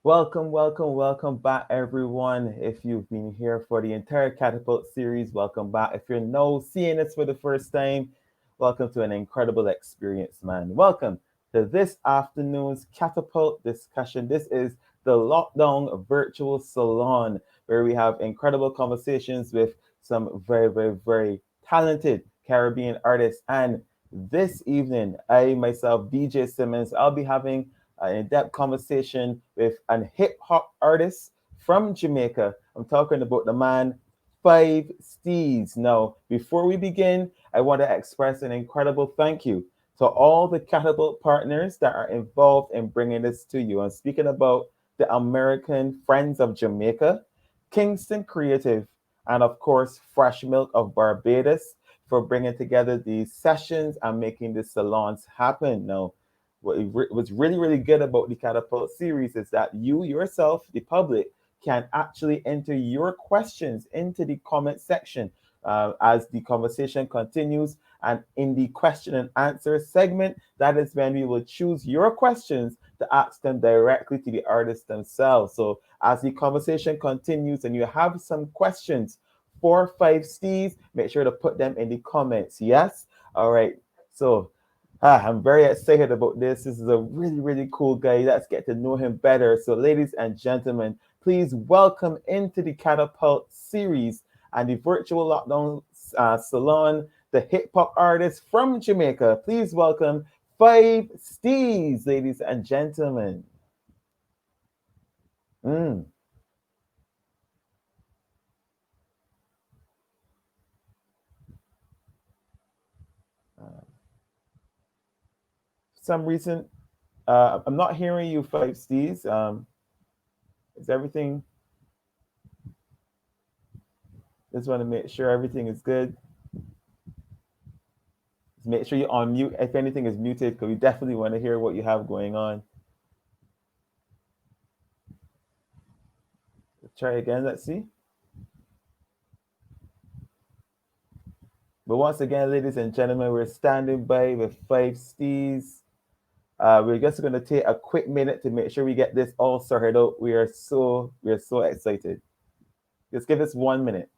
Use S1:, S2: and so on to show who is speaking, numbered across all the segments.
S1: Welcome back, everyone. If you've been here for the entire Catapult series, welcome back. If you're now seeing this for the first time, welcome to an incredible experience, man. Welcome to this afternoon's Catapult discussion. This is the Lockdown Virtual Salon, where we have incredible conversations with some very talented Caribbean artists. And this evening, I myself, DJ Simmons, I'll be having an in-depth conversation with an hip-hop artist from Jamaica. I'm talking about the man Five Steez. Now, before we begin, I want to express an incredible thank you to all the Catapult partners that are involved in bringing this to you. I'm speaking about the American Friends of Jamaica, Kingston Creative, and of course, Fresh Milk of Barbados for bringing together these sessions and making the salons happen. Now, was really good about the Catapult series is that you yourself, the public, can actually enter your questions into the comment section as the conversation continues. And in the question and answer segment, that is when we will choose your questions to ask them directly to the artists themselves. So as the conversation continues and you have some questions for Five Steez, make sure to put them in the comments. Yes? All right. So I'm very excited about this. This is a really cool guy. Let's get to know him better. So, ladies and gentlemen, please welcome into the Catapult series and the virtual lockdown salon, the hip hop artist from Jamaica. Please welcome Five Steez, ladies and gentlemen. Mm. For some reason, I'm not hearing you, Five Steez. Is everything? Just want to make sure everything is good. Just make sure you unmute if anything is muted, because we definitely want to hear what you have going on. Try again. Let's see. But once again, ladies and gentlemen, we're standing by with Five Steez. We're just going to take a quick minute to make sure we get this all sorted out. We are so excited. Just give us 1 minute.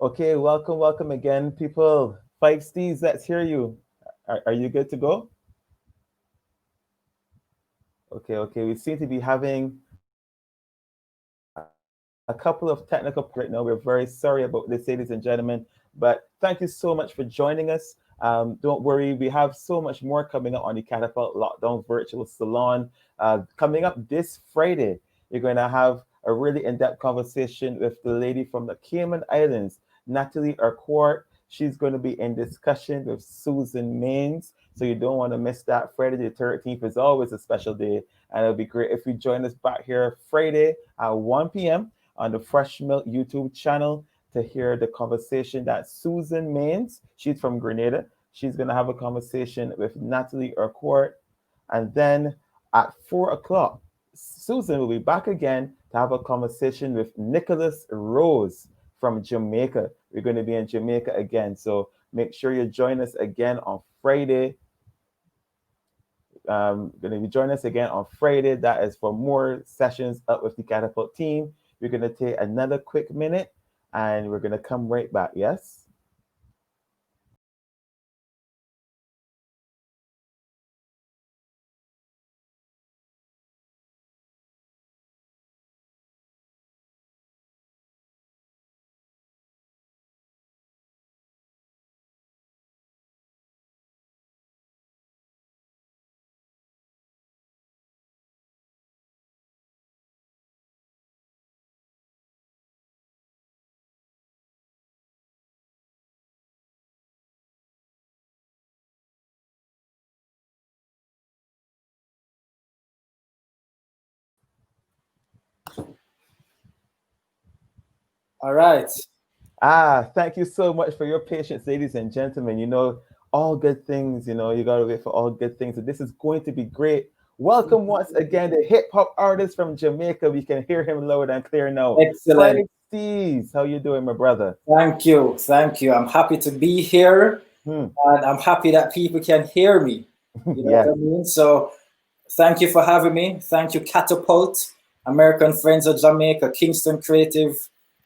S1: Okay, welcome again, people. Five Steez, let's hear you. Are you good to go? Okay. We seem to be having a couple of technical right now. We're very sorry about this, ladies and gentlemen. But thank you so much for joining us. Don't worry, we have so much more coming up on the Catapult Lockdown Virtual Salon. Coming up this Friday, you're going to have a really in-depth conversation with the lady from the Cayman Islands, Natalie Urquhart. She's going to be in discussion with Susan Maines. So you don't want to miss that. Friday the 13th is always a special day. And it'll be great if you join us back here Friday at 1 p.m. on the Fresh Milk YouTube channel to hear the conversation that Susan Maines, she's from Grenada, she's going to have a conversation with Natalie Urquhart. And then at 4 o'clock, Susan will be back again to have a conversation with Nicholas Rose from Jamaica. We're going to be in Jamaica again. So make sure you join us again on Friday. going to be joining us again on Friday. That is for more sessions up with the Catapult team. We're going to take another quick minute and we're going to come right back. Yes?
S2: All right.
S1: Thank you so much for your patience, ladies and gentlemen. You know, all good things, you know, you got to wait for all good things. So this is going to be great. Welcome once again, the hip hop artist from Jamaica. We can hear him loud and clear now.
S2: Excellent.
S1: Five Steez, how you doing, my brother?
S2: Thank you. Thank you. I'm happy to be here. And I'm happy that people can hear me. You know what I mean? So thank you for having me. Thank you, Catapult, American Friends of Jamaica, Kingston Creative,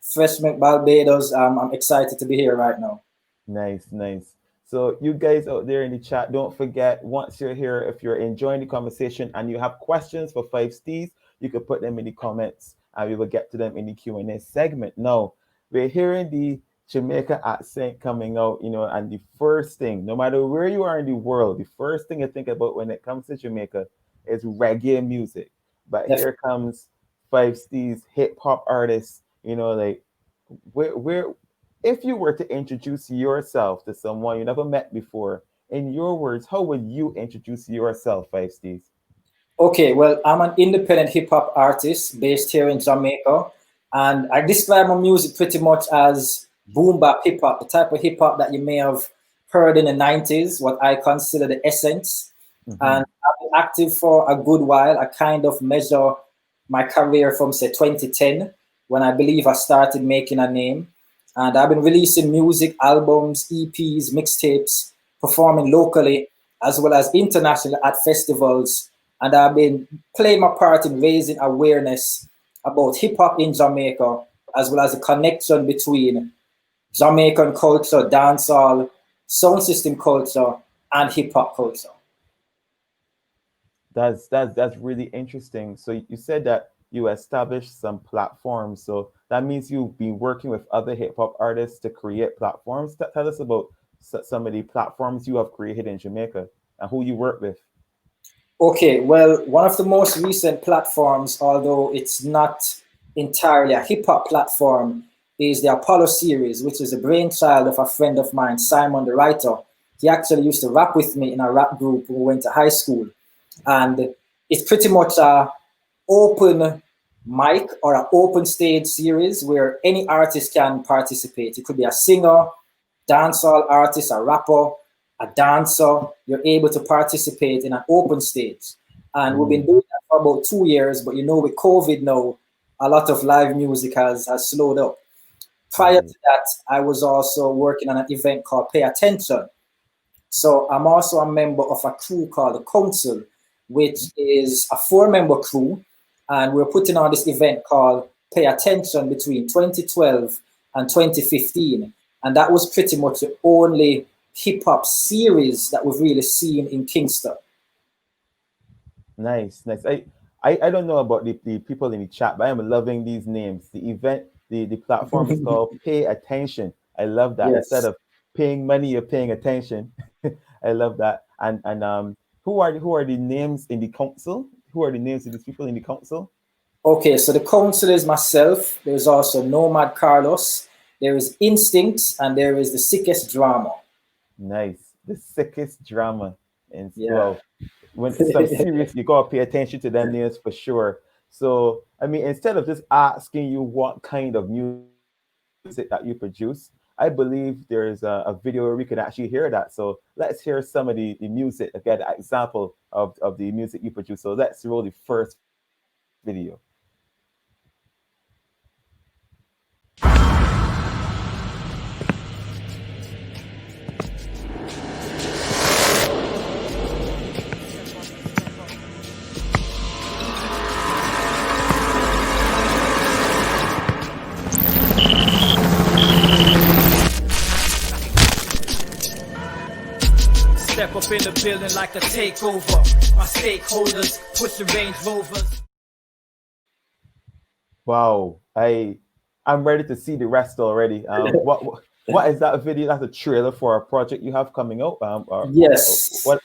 S2: Freshman Barbados. I'm excited to be here right now.
S1: Nice, nice. So you guys out there in the chat, don't forget, once you're here, if you're enjoying the conversation and you have questions for Five Steez, you can put them in the comments and we will get to them in the Q&A segment. Now, we're hearing the Jamaica accent coming out, you know, and the first thing, no matter where you are in the world, the first thing you think about when it comes to Jamaica is reggae music. But
S2: Yes.
S1: here comes Five Steez, hip hop artists, you know, like where if you were to introduce yourself to someone you never met before, in your words, how would you introduce yourself, Five Steez?
S2: Okay, well, I'm an independent hip hop artist based here in Jamaica, and I describe my music pretty much as boom bap hip hop, the type of hip hop that you may have heard in the 90s, what I consider the essence. And I've been active for a good while. I kind of measure my career from, say, 2010, when I believe I started making a name. And I've been releasing music, albums, EPs, mixtapes, performing locally as well as internationally at festivals. And I've been playing my part in raising awareness about hip hop in Jamaica, as well as the connection between Jamaican culture, dancehall, sound system culture, and hip hop culture.
S1: That's really interesting. So you said that you established some platforms. So that means you've been working with other hip hop artists to create platforms. Tell us about some of the platforms you have created in Jamaica and who you work with.
S2: Okay, well, one of the most recent platforms, although it's not entirely a hip hop platform, is the Apollo series, which is a brainchild of a friend of mine, Simon the writer. He actually used to rap with me in a rap group when we went to high school. And it's pretty much a open mic or an open stage series where any artist can participate. It could be a singer, dancehall artist, a rapper, a dancer. You're able to participate in an open stage. And we've been doing that for about 2 years, but you know, with COVID now, a lot of live music has slowed up. Prior to that, I was also working on an event called Pay Attention. So I'm also a member of a crew called the Council, which is a 4-member crew. And we're putting on this event called Pay Attention between 2012 and 2015. And that was pretty much the only hip hop series that we've really seen in Kingston.
S1: Nice, nice. I don't know about the people in the chat, but I'm loving these names. The event, the platform is called Pay Attention. I love that.
S2: Yes.
S1: Instead of paying money, you're paying attention. I love that. And who are the names in the council? Who are the names of these people in the council?
S2: Okay, so the council is myself. There's also Nomad Carlos. There is Instincts, and there is the Sickest Drama.
S1: Nice, the Sickest Drama. And
S2: Yeah.
S1: well, when it's some serious, you gotta pay attention to them names for sure. So I mean, instead of just asking you what kind of music that you produce, I believe there's a video where we can actually hear that. So let's hear some of the music, again, an example of the music you produce. So let's roll the first video.
S3: up in the building like a takeover. My stakeholders push the Range Rovers.
S1: Wow, I'm ready to see the rest already. What is that video? That's a trailer for a project you have coming out.
S2: Yes.
S1: What?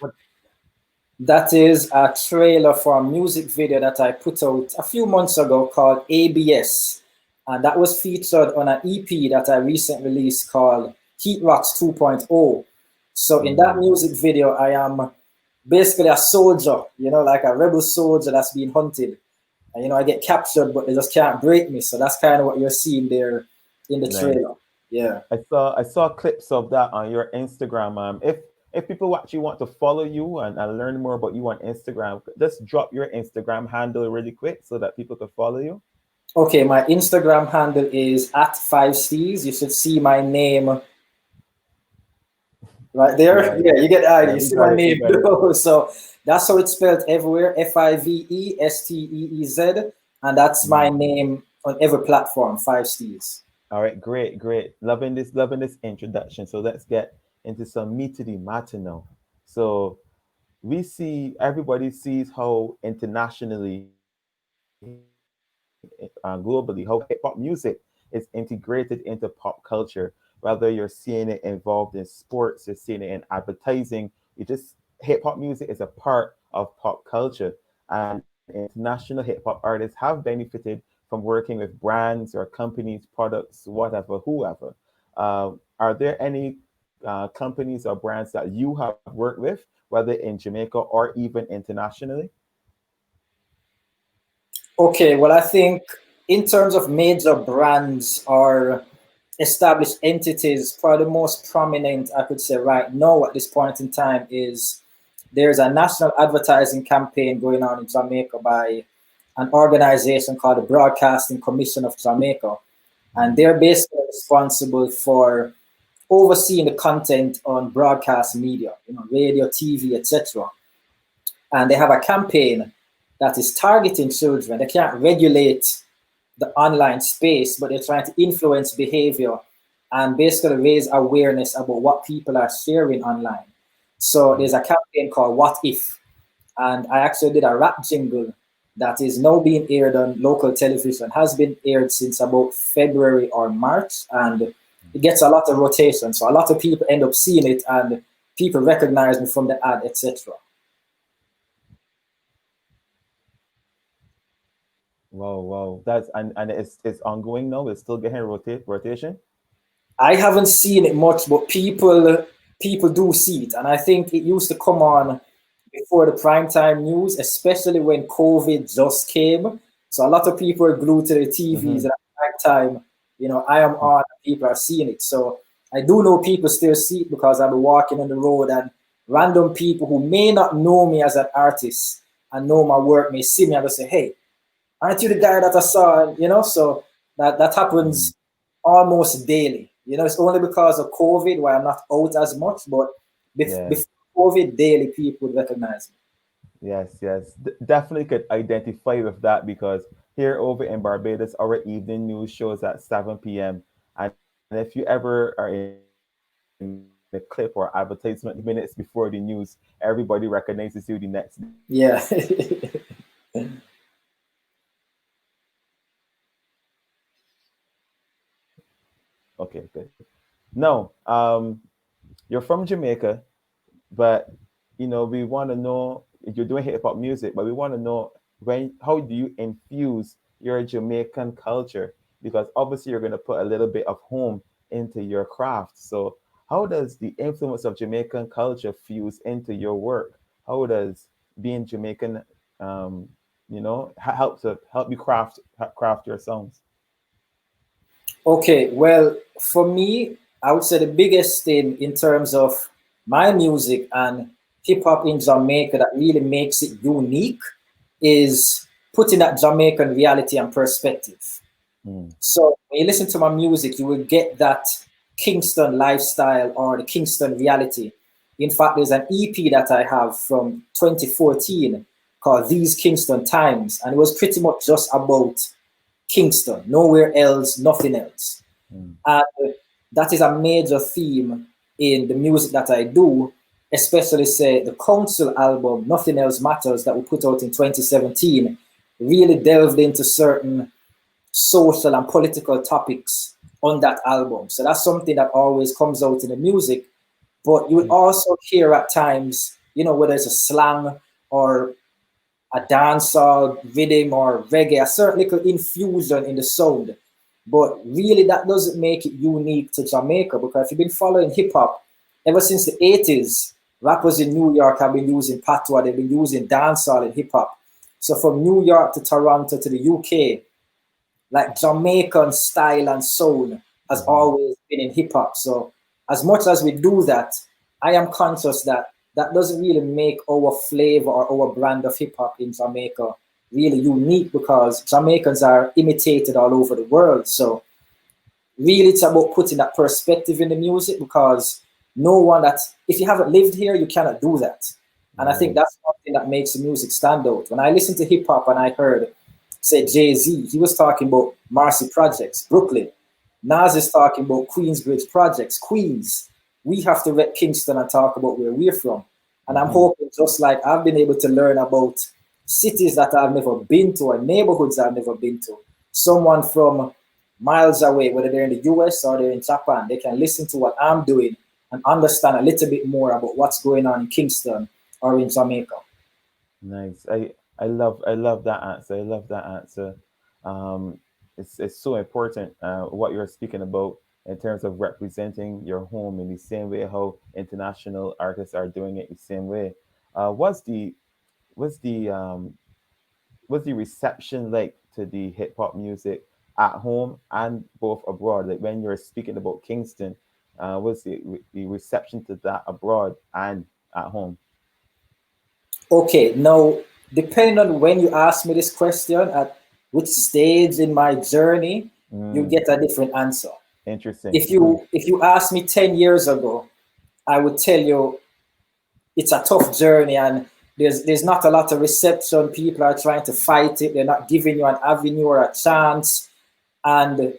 S2: That is a trailer for a music video that I put out a few months ago called ABS. And that was featured on an EP that I recently released called Heat Rocks 2.0. So in that music video, I am basically a soldier, like a rebel soldier that's being hunted. And, I get captured, but they just can't break me. So that's kind of what you're seeing there in the trailer. Yeah.
S1: I saw clips of that on your Instagram. If people actually want to follow you and learn more about you on Instagram, just drop your Instagram handle really quick so that people can follow you.
S2: Okay, my Instagram handle is @Five Steez. You should see my name right there. Yeah, you get it. You see my name. So that's how it's spelled everywhere. FIVESTEEZ. And that's my name on every platform, Five Steez.
S1: All right, great. Loving this introduction. So let's get into some meat to the matter now. So everybody sees how internationally, globally, how hip-hop music is integrated into pop culture. Whether you're seeing it involved in sports, you're seeing it in advertising, hip-hop music is a part of pop culture. And international hip-hop artists have benefited from working with brands or companies, products, whatever, whoever. Are there any companies or brands that you have worked with, whether in Jamaica or even internationally?
S2: Okay, well, I think in terms of major brands or established entities, probably the most prominent I could say right now at this point in time is there's a national advertising campaign going on in Jamaica by an organization called the Broadcasting Commission of Jamaica. And they're basically responsible for overseeing the content on broadcast media, radio, TV, etc. And they have a campaign that is targeting children. They can't regulate the online space, but they're trying to influence behavior and basically raise awareness about what people are sharing online. So there's a campaign called What If? And I actually did a rap jingle that is now being aired on local television, has been aired since about February or March, and it gets a lot of rotation. So a lot of people end up seeing it and people recognize me from the ad, etc.
S1: Wow. That's and it's ongoing now. It's still getting rotation.
S2: I haven't seen it much, but people do see it, and I think it used to come on before the primetime news, especially when COVID just came. So a lot of people are glued to their TVs at prime time. I am on, people are seeing it. So I do know people still see it because I've been walking on the road and random people who may not know me as an artist and know my work may see me and they say, "Hey, aren't you the guy that I saw?" So that happens almost daily. It's only because of COVID why I'm not out as much, but before COVID, daily people would recognize me.
S1: Yes. Definitely could identify with that because here over in Barbados, our evening news shows at 7 p.m. And if you ever are in the clip or advertisement minutes before the news, everybody recognizes you the next day.
S2: Yeah.
S1: Okay, good. No, you're from Jamaica, but we want to know you're doing hip hop music, but we want to know how do you infuse your Jamaican culture? Because obviously you're going to put a little bit of home into your craft. So how does the influence of Jamaican culture fuse into your work? How does being Jamaican, help you craft your songs?
S2: Okay, well, for me, I would say the biggest thing in terms of my music and hip hop in Jamaica that really makes it unique is putting that Jamaican reality and perspective. So when you listen to my music, you will get that Kingston lifestyle or the Kingston reality. In fact, there's an EP that I have from 2014 called These Kingston Times, and it was pretty much just about Kingston, nowhere else, nothing else. And that is a major theme in the music that I do. especially say the Council album, Nothing Else Matters, that we put out in 2017, really delved into certain social and political topics on that album. So that's something that always comes out in the music. But you will also hear at times, you know, whether it's a slang or a dancehall rhythm or reggae, a certain little infusion in the sound. But really that doesn't make it unique to Jamaica, because if you've been following hip hop ever since the 80s, rappers in New York have been using patois, they've been using dancehall in hip hop. So from New York to Toronto to the UK, like Jamaican style and soul has always been in hip hop. So as much as we do that, I am conscious that that doesn't really make our flavor or our brand of hip hop in Jamaica really unique, because Jamaicans are imitated all over the world. So really it's about putting that perspective in the music, because no one that, if you haven't lived here, you cannot do that. And I think that's something that makes the music stand out. When I listen to hip hop and I heard, say, Jay-Z, he was talking about Marcy Projects, Brooklyn. Nas is talking about Queensbridge Projects, Queens. We have to rep Kingston and talk about where we're from. And I'm hoping, just like I've been able to learn about cities that I've never been to or neighborhoods I've never been to, someone from miles away, whether they're in the US or they're in Japan, they can listen to what I'm doing and understand a little bit more about what's going on in Kingston or in Jamaica.
S1: Nice. I love that answer. I love that answer. It's so important what you're speaking about in terms of representing your home in the same way how international artists are doing it the same way. What's the reception like to the hip hop music at home and both abroad? Like when you're speaking about Kingston, what's the reception to that abroad and at home?
S2: Okay, now depending on when you ask me this question, at which stage in my journey, you get a different answer.
S1: Interesting.
S2: If you asked me 10 years ago, I would tell you it's a tough journey and there's not a lot of reception. People are trying to fight it. They're not giving you an avenue or a chance. And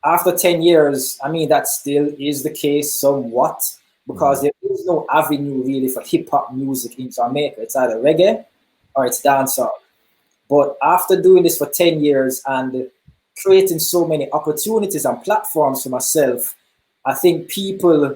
S2: after 10 years, I mean, that still is the case somewhat, because there is no avenue really for hip hop music in Jamaica. It's either reggae or it's dancehall. But after doing this for 10 years and creating so many opportunities and platforms for myself, I think people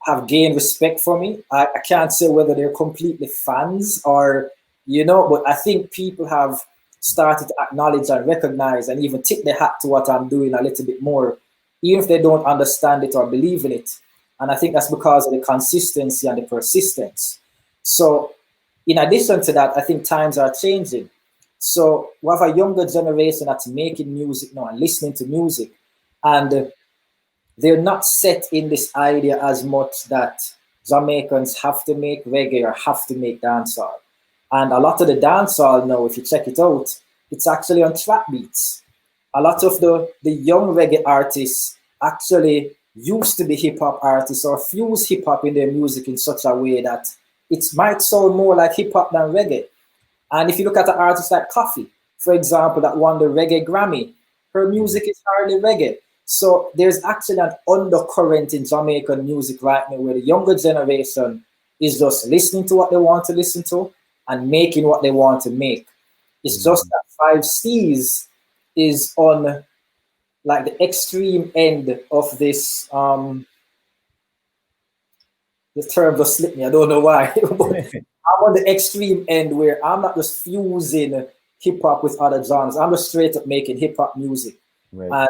S2: have gained respect for me. I can't say whether they're completely fans or, you know, but I think people have started to acknowledge and recognize and even tip their hat to what I'm doing a little bit more, even if they don't understand it or believe in it. And I think that's because of the consistency and the persistence. So in addition to that, I think times are changing. So we have a younger generation that's making music now and listening to music, and they're not set in this idea as much that Jamaicans have to make reggae or have to make dancehall. And a lot of the dancehall now, if you check it out, it's actually on trap beats. A lot of the young reggae artists actually used to be hip hop artists or fuse hip hop in their music in such a way that it might sound more like hip hop than reggae. And if you look at an artist like Coffee, for example, that won the Reggae Grammy, her music is hardly reggae. So there's actually an undercurrent in Jamaican music right now where the younger generation is just listening to what they want to listen to and making what they want to make. It's just that Five Steez is on like the extreme end of this, the term just slipped me, I don't know why. I'm on the extreme end where I'm not just fusing hip hop with other genres. I'm just straight up making hip hop music.
S1: Right.
S2: And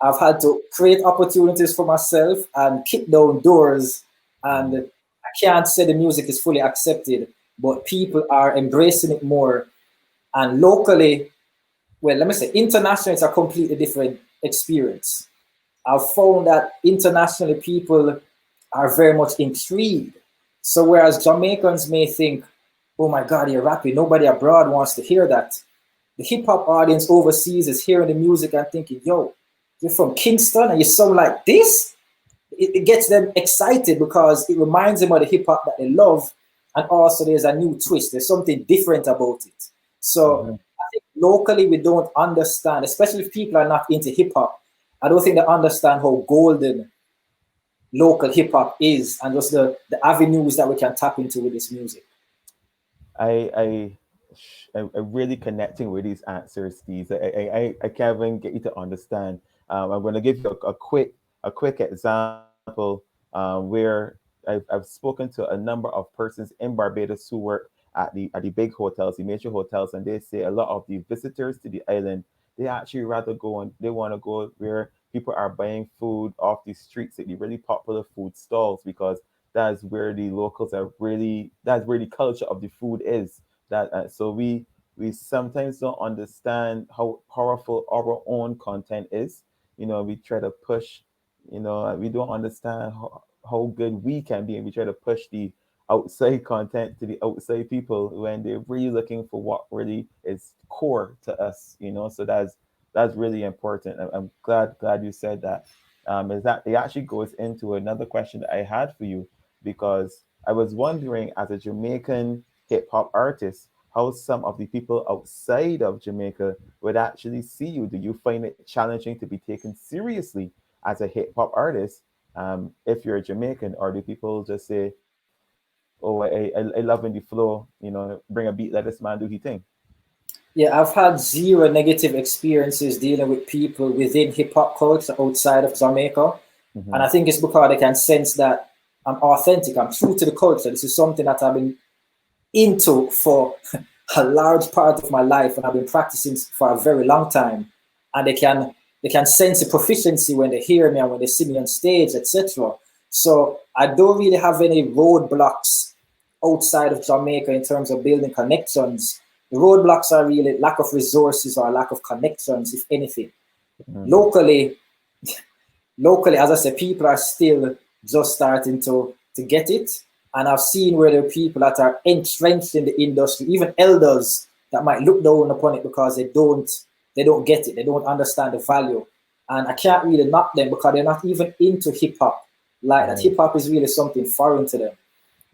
S2: I've had to create opportunities for myself and kick down doors. And I can't say the music is fully accepted, but people are embracing it more. And locally, well, let me say, internationally, it's a completely different experience. I've found that internationally, people are very much intrigued. So whereas Jamaicans may think, oh my God, you're rapping, nobody abroad wants to hear that. The hip hop audience overseas is hearing the music and thinking, yo, you're from Kingston and you sound like this? It gets them excited because it reminds them of the hip hop that they love. And also there's a new twist. There's something different about it. So I think locally we don't understand, especially if people are not into hip hop. I don't think they understand how golden local hip hop is, and just the avenues that we can tap into with this music.
S1: I'm really connecting with these answers, Steve. I can't even get you to understand. I'm going to give you a quick example where I've spoken to a number of persons in Barbados who work at the big hotels, the major hotels, and they say a lot of the visitors to the island, they actually rather go and they want to go where people are buying food off the streets at the really popular food stalls, because that's where the locals are really, that's where the culture of the food is. That so we sometimes don't understand how powerful our own content is. We try to push, we don't understand how good we can be, and we try to push the outside content to the outside people when they're really looking for what really is core to us. So that's really important. I'm glad you said that. Is that it actually goes into another question that I had for you, because I was wondering, as a Jamaican hip hop artist, how some of the people outside of Jamaica would actually see you. Do you find it challenging to be taken seriously as a hip hop artist, if you're a Jamaican, or do people just say, "Oh, I love in the flow, bring a beat, let this man do his thing"?
S2: Yeah, I've had zero negative experiences dealing with people within hip hop culture outside of Jamaica.
S1: Mm-hmm.
S2: And I think it's because they can sense that I'm authentic, I'm true to the culture. This is something that I've been into for a large part of my life, and I've been practicing for a very long time. And they can sense the proficiency when they hear me and when they see me on stage, etc. So I don't really have any roadblocks outside of Jamaica in terms of building connections. The roadblocks are really lack of resources or lack of connections, if anything.
S1: Mm-hmm.
S2: Locally, as I said, people are still just starting to get it. And I've seen where there are people that are entrenched in the industry, even elders that might look down upon it because they don't get it. They don't understand the value. And I can't really knock them because they're not even into hip hop. Like that, hip hop is really something foreign to them.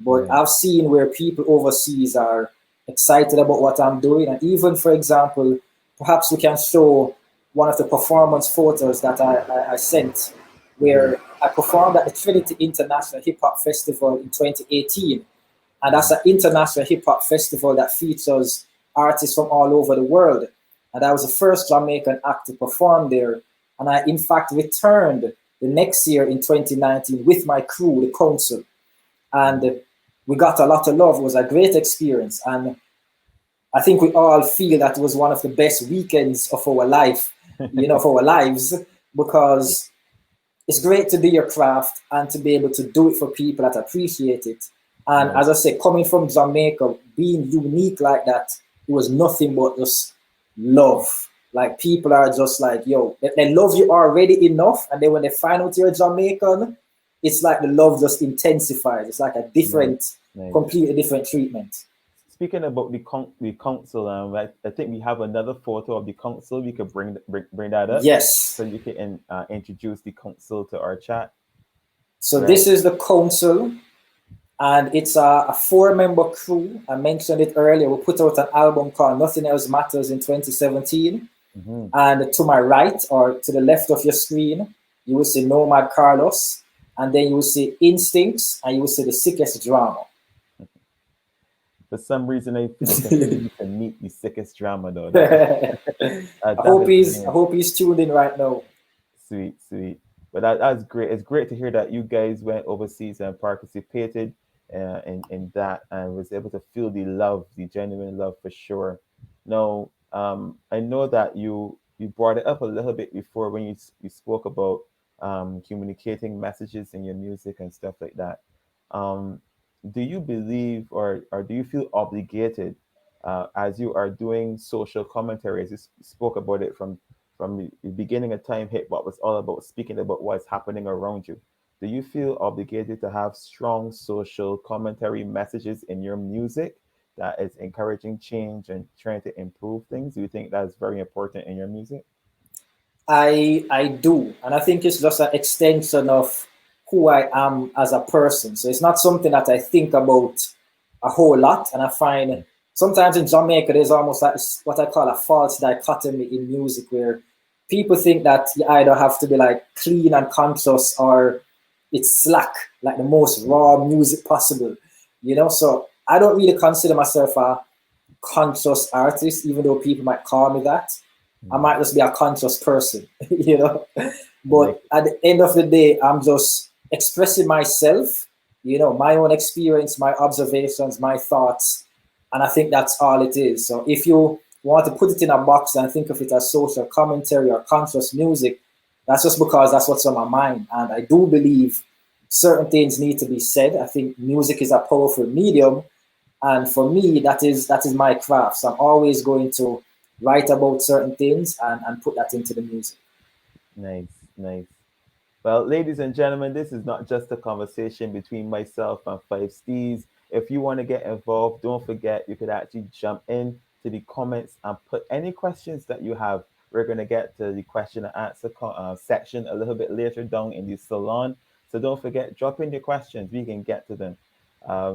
S2: But I've seen where people overseas are excited about what I'm doing. And even, for example, perhaps we can show one of the performance photos that I sent, where I performed at the Trinity International Hip Hop Festival in 2018. And that's an international hip hop festival that features artists from all over the world. And I was the first Jamaican act to perform there. And I, in fact, returned the next year in 2019 with my crew, the council. And we got a lot of love. It was a great experience. And I think we all feel that it was one of the best weekends of our life, of our lives, because it's great to do your craft and to be able to do it for people that appreciate it. And as I say, coming from Jamaica, being unique like that, it was nothing but just love. Like, people are just like, yo, they love you already enough. And then when they find out you're Jamaican, it's like the love just intensifies. It's like a different, completely different treatment.
S1: Speaking about the council, I think we have another photo of the council. We could bring that up.
S2: Yes.
S1: So you can introduce the council to our chat.
S2: So this is the council, and it's a 4-member crew. I mentioned it earlier. We put out an album called Nothing Else Matters in 2017. Mm-hmm. And to my right, or to the left of your screen, you will see Nomad Carlos, and then you will see Instincts, and you will see The Sickest Drama.
S1: For some reason, I feel like I need to meet The Sickest Drama, though.
S2: I hope he's tuned in right now.
S1: Sweet. But that's great. It's great to hear that you guys went overseas and participated in that, and was able to feel the love, the genuine love, for sure. Now, I know that you brought it up a little bit before when you spoke about communicating messages in your music and stuff like that. Do you believe, or do you feel obligated, as you are doing social commentary, as you spoke about it from the beginning of time, hip hop was all about speaking about what's happening around you? Do you feel obligated to have strong social commentary messages in your music that is encouraging change and trying to improve things? Do you think that's very important in your music?
S2: I do, and I think it's just an extension of who I am as a person. So it's not something that I think about a whole lot. And I find sometimes in Jamaica, there's almost like what I call a false dichotomy in music, where people think that you either have to be like clean and conscious, or it's slack, like the most raw music possible, you know. So I don't really consider myself a conscious artist, even though people might call me that. I might just be a conscious person, you know. But at the end of the day, I'm just expressing myself, you know, my own experience, my observations, my thoughts. And I think that's all it is. So if you want to put it in a box and think of it as social commentary or conscious music, that's just because that's what's on my mind. And I do believe certain things need to be said. I think music is a powerful medium. And for me, that is my craft. So I'm always going to write about certain things and put that into the music.
S1: Nice, nice. Well, ladies and gentlemen, this is not just a conversation between myself and Five Steez. If you want to get involved, don't forget you could actually jump in to the comments and put any questions that you have. We're going to get to the question and answer section a little bit later down in the salon. So don't forget, drop in your questions. We can get to them.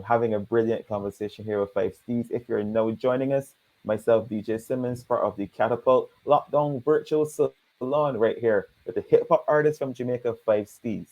S1: Having a brilliant conversation here with Five Steez. If you're now joining us, myself, DJ Simmons, part of the CATAPULT Lockdown Virtual Salon right here with the hip-hop artist from Jamaica, Five Steez.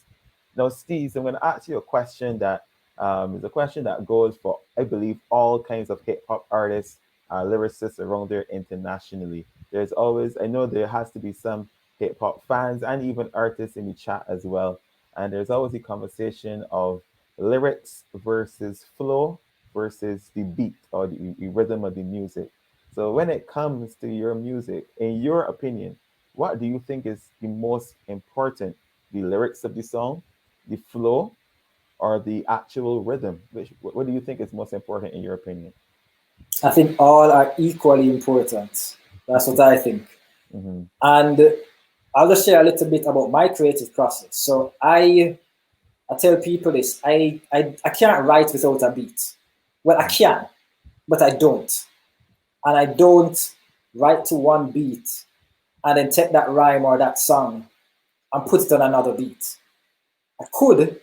S1: Now, Steez, I'm going to ask you a question that is a question that goes for, I believe, all kinds of hip-hop artists, lyricists around there internationally. There's always, I know there has to be some hip-hop fans and even artists in the chat as well. And there's always a conversation of lyrics versus flow versus the beat or the rhythm of the music. So when it comes to your music, in your opinion, what do you think is the most important? The lyrics of the song, the flow, or the actual rhythm? What do you think is most important in your opinion?
S2: I think all are equally important. That's what I think.
S1: Mm-hmm.
S2: And I'll just share a little bit about my creative process. So I tell people this, I can't write without a beat. Well, I can, but I don't. And I don't write to one beat and then take that rhyme or that song and put it on another beat. I could,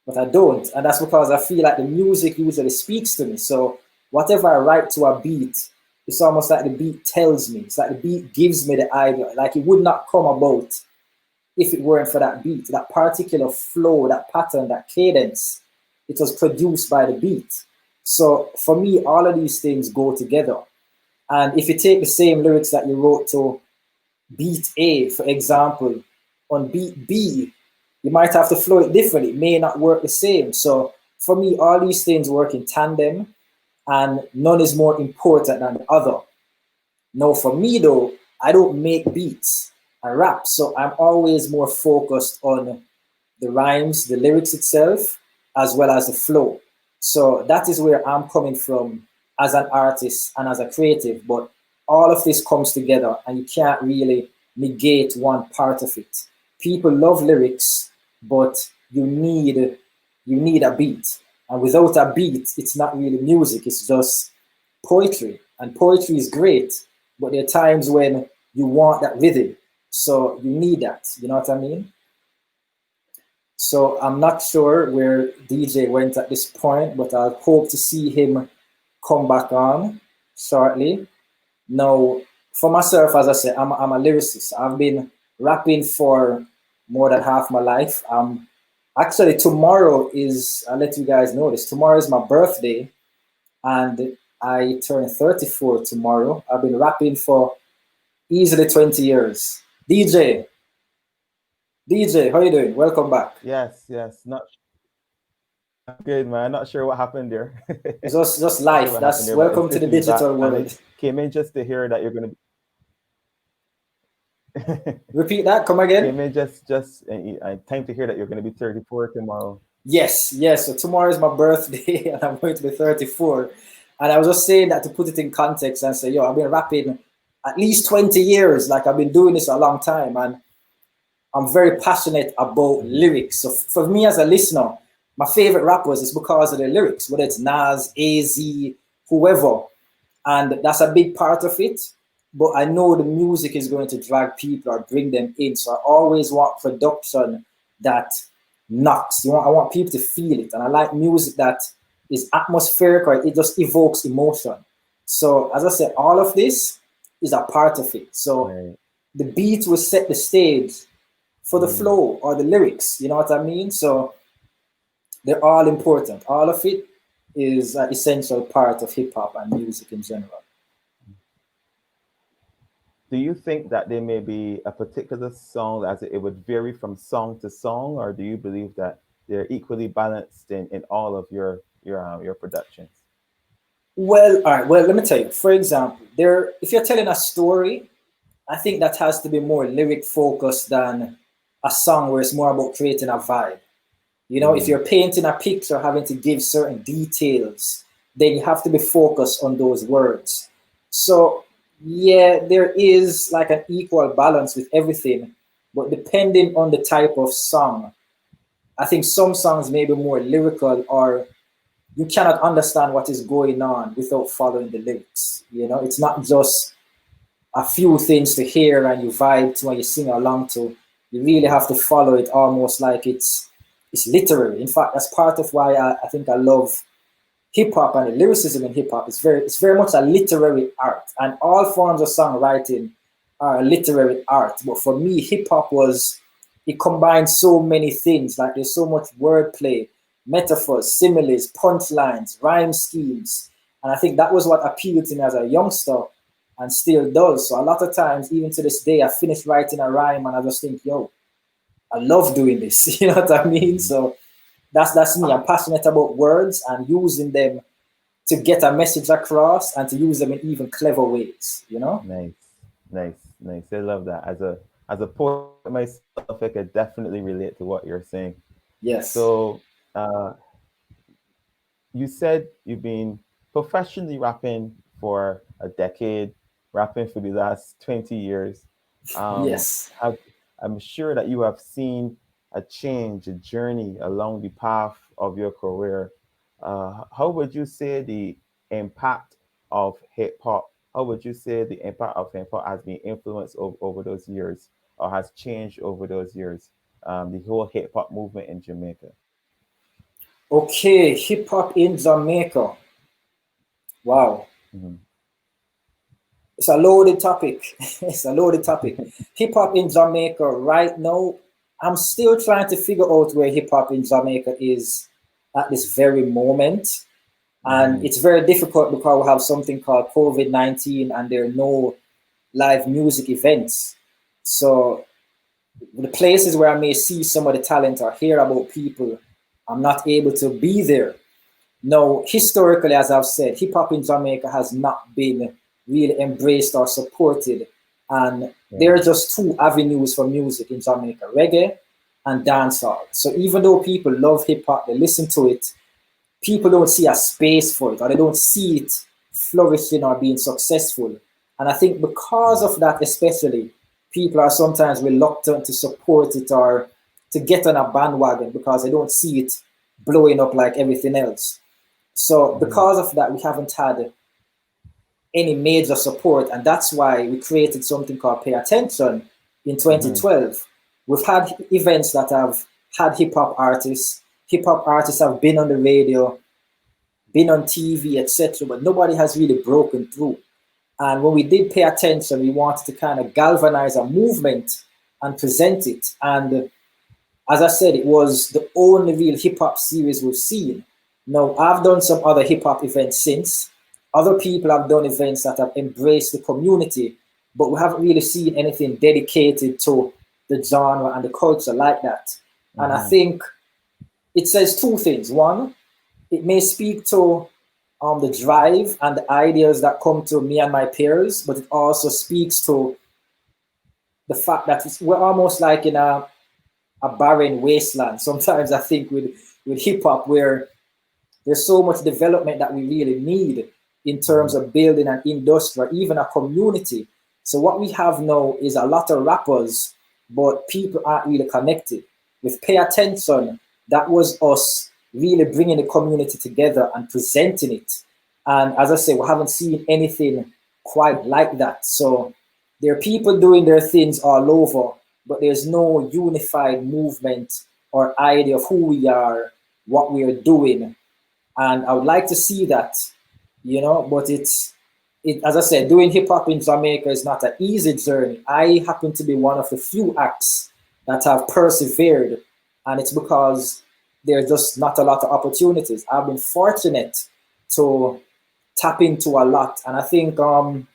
S2: but I don't. And that's because I feel like the music usually speaks to me. So whatever I write to a beat, it's almost like the beat tells me. It's like the beat gives me the idea. Like it would not come about if it weren't for that beat. That particular flow, that pattern, that cadence, it was produced by the beat. So for me, all of these things go together. And if you take the same lyrics that you wrote to beat A, for example, on beat B, you might have to flow it differently. It may not work the same. So for me, all these things work in tandem and none is more important than the other. Now for me though, I don't make beats, I rap. So I'm always more focused on the rhymes, the lyrics itself, as well as the flow. So that is where I'm coming from as an artist and as a creative, but all of this comes together and you can't really negate one part of it. People love lyrics, but you need a beat. And without a beat, it's not really music, it's just poetry. And poetry is great, but there are times when you want that rhythm. So you need that, you know what I mean? So I'm not sure where DJ went at this point, but I hope to see him come back on shortly. Now, for myself, as I said, I'm a lyricist. I've been rapping for more than half my life. Actually, tomorrow is, I'll let you guys know this, tomorrow is my birthday, and I turn 34 tomorrow. I've been rapping for easily 20 years. DJ, how you doing? Welcome back.
S1: Yes. Not good, man. Not sure what happened there.
S2: It's just life.
S1: Sure
S2: That's
S1: there,
S2: welcome to the digital world.
S1: Came in just to hear that you're going to
S2: Repeat that. Come again.
S1: Came in just time to hear that you're going to be 34 tomorrow.
S2: Yes. So tomorrow is my birthday, and I'm going to be 34. And I was just saying that to put it in context and say, yo, I've been rapping at least 20 years. Like I've been doing this a long time, and I'm very passionate about lyrics. So for me as a listener, my favorite rappers is because of their lyrics, whether it's Nas, AZ, whoever. And that's a big part of it. But I know the music is going to drag people or bring them in. So I always want production that knocks. I want people to feel it. And I like music that is atmospheric, or it just evokes emotion. So as I said, all of this is a part of it. So the beat will set the stage for the flow or the lyrics, you know what I mean? So they're all important. All of it is an essential part of hip hop and music in general.
S1: Do you think that there may be a particular song as it would vary from song to song, or do you believe that they're equally balanced in all of your productions?
S2: Well, all right. Well, let me tell you. For example, if you're telling a story, I think that has to be more lyric focused than a song where it's more about creating a vibe. You know, if you're painting a picture, having to give certain details, then you have to be focused on those words. So yeah, there is like an equal balance with everything, but depending on the type of song, I think some songs may be more lyrical, or you cannot understand what is going on without following the lyrics. You know, it's not just a few things to hear and you vibe to and you sing along to. You really have to follow it almost like it's literary. In fact, that's part of why I think I love hip hop and the lyricism in hip hop. It's very much a literary art, and all forms of songwriting are a literary art. But for me, hip hop it combines so many things. Like there's so much wordplay, metaphors, similes, punchlines, rhyme schemes. And I think that was what appealed to me as a youngster and still does. So a lot of times, even to this day, I finish writing a rhyme and I just think, yo, I love doing this. You know what I mean? So that's me. I'm passionate about words and using them to get a message across and to use them in even clever ways, you know?
S1: Nice. I love that. As a poet myself, I could definitely relate to what you're saying.
S2: Yes.
S1: So you said you've been professionally rapping for a decade, rapping for the last 20 years.
S2: Yes.
S1: I'm sure that you have seen a change, a journey along the path of your career. How would you say the impact of hip hop? How would you say the impact of hip hop has been influenced over those years, or has changed over those years? The whole hip hop movement in Jamaica.
S2: Okay, hip hop in Jamaica. Wow. It's a loaded topic. It's a loaded topic. Hip hop in Jamaica right now, I'm still trying to figure out where hip hop in Jamaica is at this very moment. And it's very difficult because we have something called COVID-19 and there are no live music events. So the places where I may see some of the talent or hear about people, I'm not able to be there. Now, historically, as I've said, hip hop in Jamaica has not been really embraced or supported. And there are just two avenues for music in Jamaica, reggae and dancehall. So even though people love hip hop, they listen to it, people don't see a space for it, or they don't see it flourishing or being successful. And I think because of that, especially, people are sometimes reluctant to support it or to get on a bandwagon because they don't see it blowing up like everything else. So because of that, we haven't had any major support. And that's why we created something called Pay Attention in 2012. We've had events that have had hip hop artists. Hip hop artists have been on the radio, been on TV, etc., but nobody has really broken through. And when we did Pay Attention, we wanted to kind of galvanize a movement and present it. And as I said, it was the only real hip hop series we've seen. Now, I've done some other hip hop events since. Other people have done events that have embraced the community, but we haven't really seen anything dedicated to the genre and the culture like that. And I think it says two things. One, it may speak to the drive and the ideas that come to me and my peers, but it also speaks to the fact that we're almost like in a barren wasteland. Sometimes I think with hip hop, where there's so much development that we really need in terms of building an industry or even a community. So what we have now is a lot of rappers, but people aren't really connected. With Pay Attention, that was us really bringing the community together and presenting it. And as I say, we haven't seen anything quite like that. So there are people doing their things all over, but there's no unified movement or idea of who we are, what we are doing. And I would like to see that, you know, but as I said, doing hip hop in Jamaica is not an easy journey. I happen to be one of the few acts that have persevered, and it's because there's just not a lot of opportunities. I've been fortunate to tap into a lot, and I think the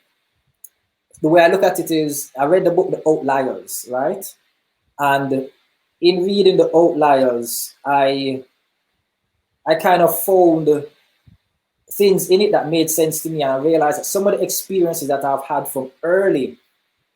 S2: way I look at it is, I read the book The Outliers, right? And in reading The Outliers, I kind of found things in it that made sense to me, and I realized that some of the experiences that I've had from early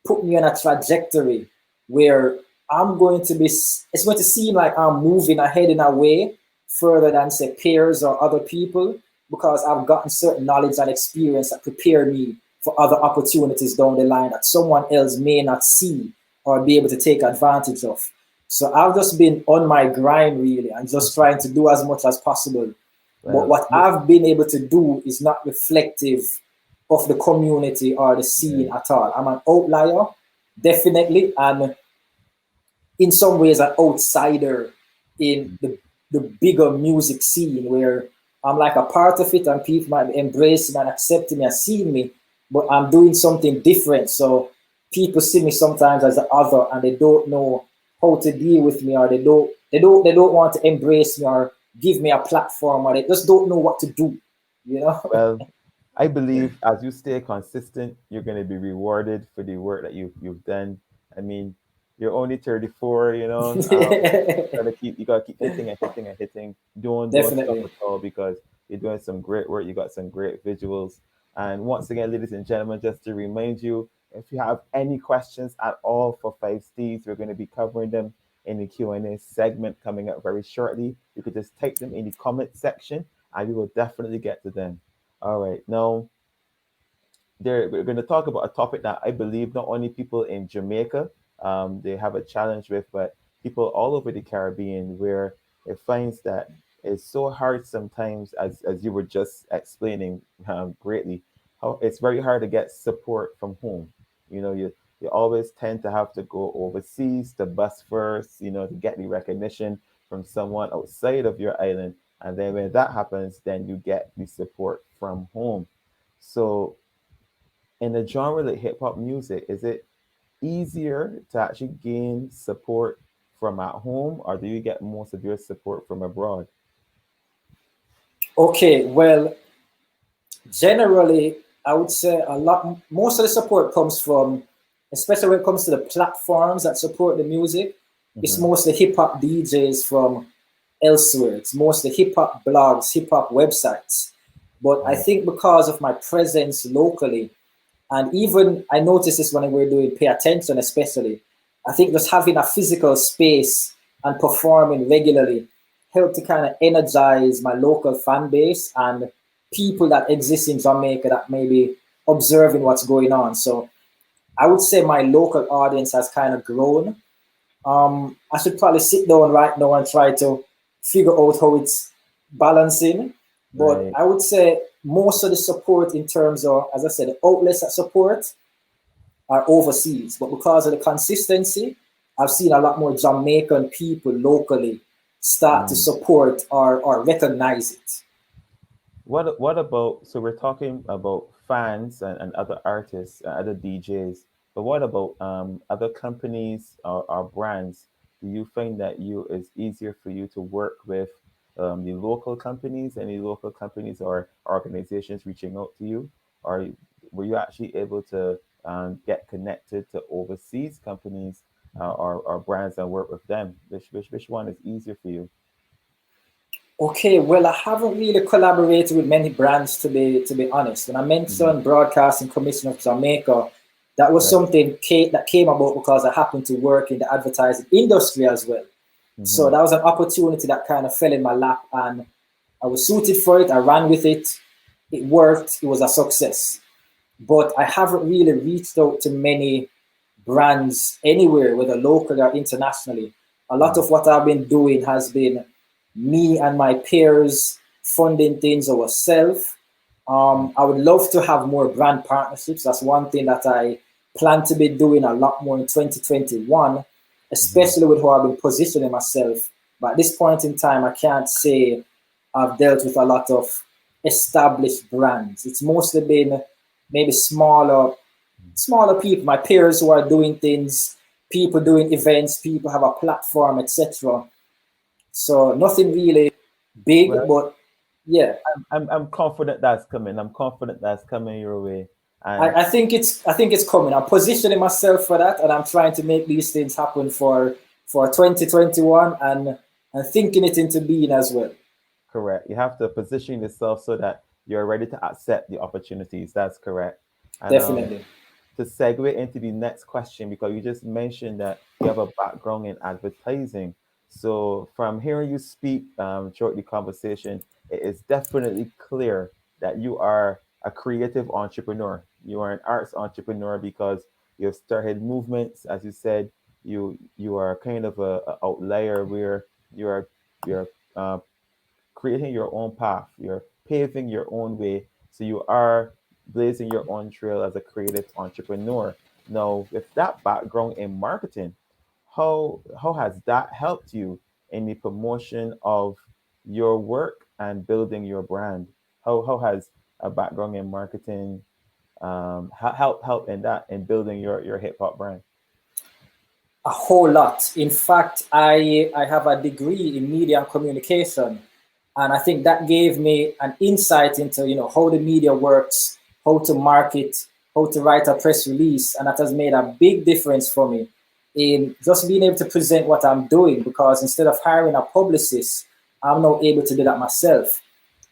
S2: put me on a trajectory where I'm going to be, it's going to seem like I'm moving ahead in a way further than, say, peers or other people, because I've gotten certain knowledge and experience that prepare me for other opportunities down the line that someone else may not see or be able to take advantage of. So I've just been on my grind, really, and just trying to do as much as possible.
S1: Well,
S2: but what I've been able to do is not reflective of the community or the scene at all. I'm an outlier, definitely, and in some ways an outsider in the bigger music scene, where I'm like a part of it and people might be embracing and accepting me and seeing me, but I'm doing something different. So people see me sometimes as the other, and they don't know how to deal with me, or they don't want to embrace me or give me a platform, or they just don't know what to do, you know?
S1: Well, I believe as you stay consistent, you're going to be rewarded for the work that you've done. I mean, you're only 34, you know. You gotta keep hitting and hitting and hitting. Don't stop at all, because you're doing some great work. You got some great visuals. And once again, ladies and gentlemen, just to remind you, if you have any questions at all for Five Steez, we're going to be covering them in the Q&A segment coming up very shortly. You could just type them in the comment section, and we will definitely get to them. All right, now we're going to talk about a topic that I believe not only people in Jamaica they have a challenge with, but people all over the Caribbean, where it finds that it's so hard sometimes, as you were just explaining greatly, how it's very hard to get support from home. You know, you always tend to have to go overseas to bust first, you know, to get the recognition from someone outside of your island. And then when that happens, then you get the support from home. So in a genre like hip hop music, is it easier to actually gain support from at home, or do you get most of your support from abroad?
S2: Okay, well, generally, I would say most of the support comes from, especially when it comes to the platforms that support the music, it's mostly hip hop DJs from elsewhere. It's mostly hip hop blogs, hip hop websites. But I think because of my presence locally, and even I noticed this when we're doing Pay Attention, especially, I think just having a physical space and performing regularly helped to kind of energize my local fan base and people that exist in Jamaica that may be observing what's going on. So I would say my local audience has kind of grown. I should probably sit down right now and try to figure out how it's balancing. But
S1: Right.
S2: I would say most of the support in terms of, as I said, the outlets that support are overseas. But because of the consistency, I've seen a lot more Jamaican people locally start to support or recognize it.
S1: What about, so we're talking about fans and other artists, other DJs, but what about other companies or brands? Do you find that it's easier for you to work with the local companies, any local companies or organizations reaching out to you? Or were you actually able to get connected to overseas companies or brands and work with them? Which one is easier for you?
S2: Okay, well, I haven't really collaborated with many brands, to be honest. When I mentioned Broadcasting Commission of Jamaica, that was something that came about because I happened to work in the advertising industry as well. So that was an opportunity that kind of fell in my lap, and I was suited for it. I ran with it. It worked. It was a success. But I haven't really reached out to many brands anywhere, whether locally or internationally. A lot of what I've been doing has been me and my peers funding things ourselves. I would love to have more brand partnerships. That's one thing that I plan to be doing a lot more in 2021, especially with how I've been positioning myself. But at this point in time, I can't say I've dealt with a lot of established brands. It's mostly been maybe smaller people, my peers who are doing things, people doing events, people have a platform, etc. So nothing really big, but yeah.
S1: I'm confident that's coming. I'm confident that's coming your way. And
S2: I think it's coming. I'm positioning myself for that, and I'm trying to make these things happen for 2021 and thinking it into being as well.
S1: Correct. You have to position yourself so that you're ready to accept the opportunities. That's correct. And,
S2: Definitely.
S1: To segue into the next question, because you just mentioned that you have a background in advertising. So from hearing you speak throughout the conversation, it is definitely clear that you are a creative entrepreneur. You are an arts entrepreneur because you've started movements. As you said, you are kind of a outlier where you're creating your own path. You're paving your own way. So you are blazing your own trail as a creative entrepreneur. Now, with that background in marketing, how has that helped you in the promotion of your work and building your brand? How has a background in marketing help in that in building your hip hop brand?
S2: A whole lot. In fact, I have a degree in media and communication, and I think that gave me an insight into how the media works, how to market, how to write a press release, and that has made a big difference for me in just being able to present what I'm doing, because instead of hiring a publicist, I'm now able to do that myself.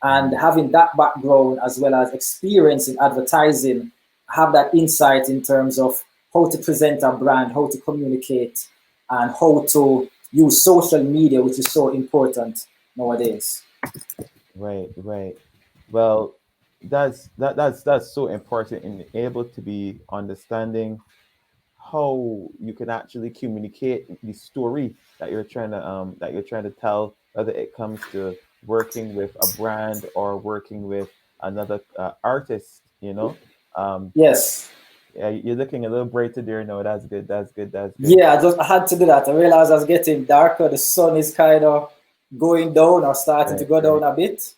S2: And having that background as well as experience in advertising, have that insight in terms of how to present a brand, how to communicate, and how to use social media, which is so important nowadays.
S1: Right. Well, that's so important in able to be understanding how you can actually communicate the story that you're trying to tell, whether it comes to working with a brand or working with another artist.
S2: Yes.
S1: Yeah, you're looking a little brighter there. No, that's good.
S2: Yeah, I had to do that. I realized I was getting darker. The sun is kind of going down or starting to go down a bit.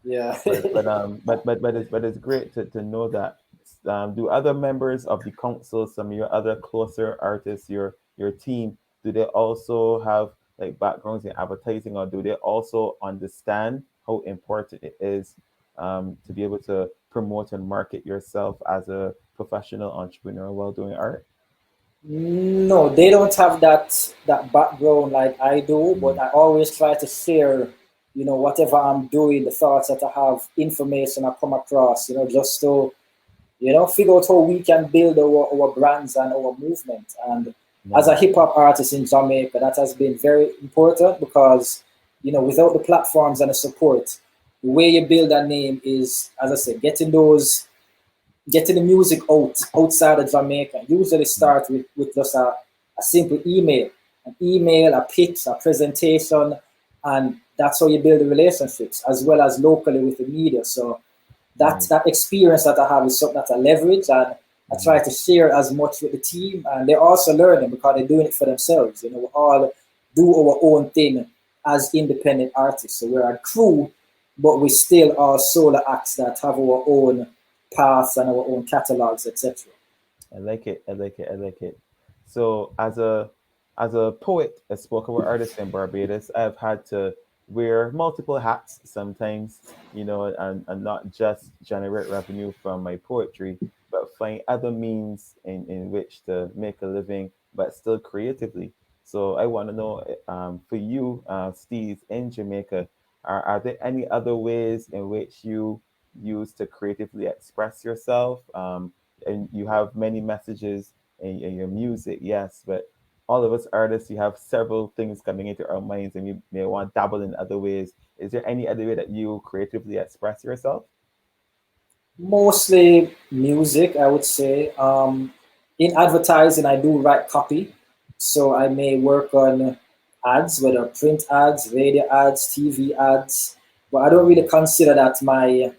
S2: Yeah.
S1: but it's great to know that. Do other members of the council, some of your other closer artists, your team, do they also have like backgrounds in advertising, or do they also understand how important it is to be able to promote and market yourself as a professional entrepreneur while doing art?
S2: No, they don't have that background like I do, but I always try to share, whatever I'm doing, the thoughts that I have, information I come across, just to, figure out how we can build our brands and our movement. And as a hip hop artist in Jamaica, that has been very important because, without the platforms and the support, the way you build a name is, as I said, getting the music outside of Jamaica. Usually start with just a simple email, a pitch, a presentation, and that's how you build the relationships, as well as locally with the media. So that experience that I have is something that I leverage, and I try to share as much with the team, and they're also learning because they're doing it for themselves. We all do our own thing as independent artists. So we're a crew, but we still are solo acts that have our own paths and our own catalogs, etc.
S1: I like it. So as a poet, a spoken word artist in Barbados, I've had to wear multiple hats sometimes, and not just generate revenue from my poetry, but find other means in which to make a living, but still creatively. So I want to know, for you, Steez, in Jamaica, are there any other ways in which you use to creatively express yourself? And you have many messages in your music, yes, but all of us artists, you have several things coming into our minds, and you may want to dabble in other ways. Is there any other way that you creatively express yourself?
S2: Mostly music, I would say. In advertising, I do write copy. So I may work on ads, whether print ads, radio ads, TV ads, but I don't really consider that my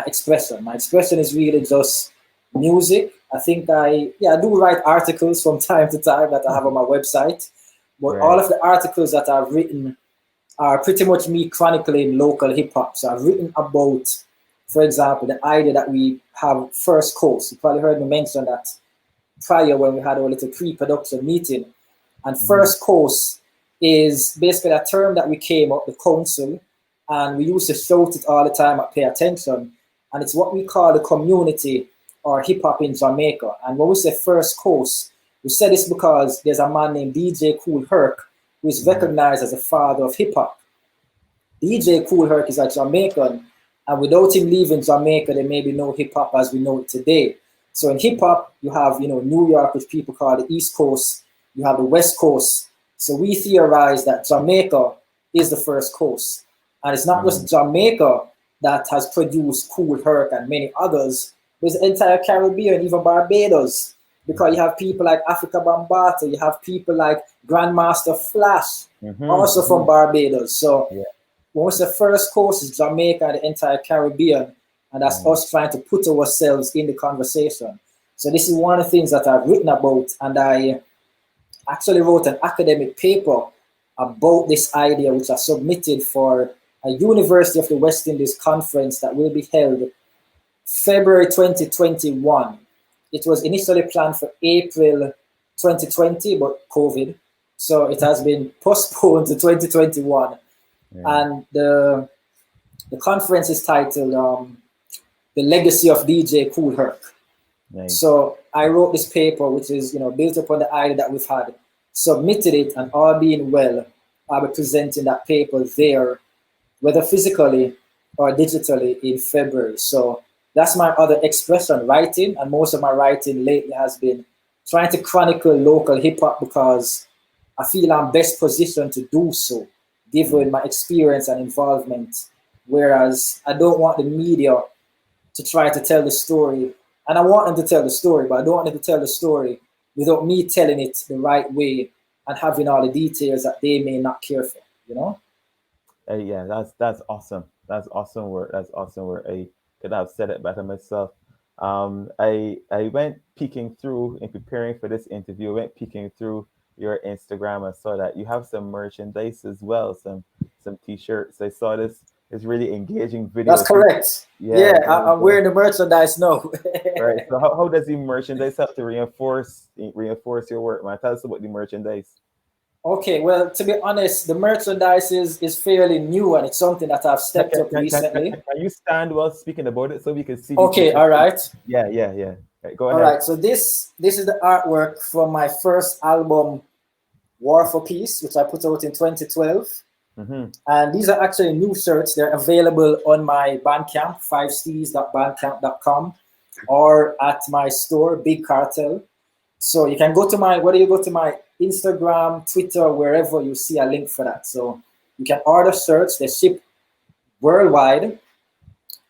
S2: expression. My expression is really just music. I think I do write articles from time to time that I have on my website, but all of the articles that I've written are pretty much me chronicling local hip hop. So I've written about, for example, the idea that we have First Coast. You probably heard me mention that prior when we had our little pre-production meeting. And first course is basically a term that we came up, the council, and we used to shout it all the time at Pay Attention. And it's what we call the community or hip hop in Jamaica. And when we say first course, we say this because there's a man named DJ Kool Herc who is recognized as the father of hip hop. DJ Kool Herc is a Jamaican, and without him leaving Jamaica, there may be no hip hop as we know it today. So in hip hop, you have, you know, New York, which people call the East Coast. You have the West Coast. So we theorize that Jamaica is the first coast. And it's not just Jamaica that has produced Kool Herc and many others. There's the entire Caribbean, even Barbados. Because you have people like Africa Bambaataa, you have people like Grandmaster Flash, also from Barbados. So once the first coast is Jamaica and the entire Caribbean, and that's us trying to put ourselves in the conversation. So this is one of the things that I've written about, and I actually wrote an academic paper about this idea, which I submitted for a University of the West Indies conference that will be held February 2021. It was initially planned for April 2020, but COVID. So it has been postponed to 2021. And the conference is titled The Legacy of DJ Kool Herc. So I wrote this paper, which is, you know, built upon the idea that we've had, submitted it, and all being well, I'll be presenting that paper there, whether physically or digitally, in February. So that's my other expression, writing, and most of my writing lately has been trying to chronicle local hip hop because I feel I'm best positioned to do so, given my experience and involvement. Whereas I don't want the media to try to tell the story, and I want them to tell the story, but I don't want them to tell the story without me telling it the right way and having all the details that they may not care for, you know?
S1: Yeah, that's awesome. That's awesome work. That's awesome work. I could have said it better myself. I went peeking through in preparing for this interview. I went peeking through your Instagram and saw that you have some merchandise as well, some t-shirts. I saw this really engaging video.
S2: That's correct. Yeah, I'm wearing the merchandise now.
S1: Right. So how does the merchandise help to reinforce your work, man? Tell us about the merchandise.
S2: Okay, well, to be honest, the merchandise is fairly new, and it's something that I've stepped up recently.
S1: Can you stand while speaking about it so we can see?
S2: Okay, all right.
S1: Yeah. Right, go ahead.
S2: All right, so this is the artwork from my first album, War for Peace, which I put out in 2012. And these are actually new shirts. They're available on my Bandcamp, fivesteez.bandcamp.com, or at my store, Big Cartel. So you can go to my Instagram, Twitter, wherever you see a link for that. So you can order shirts. They ship worldwide.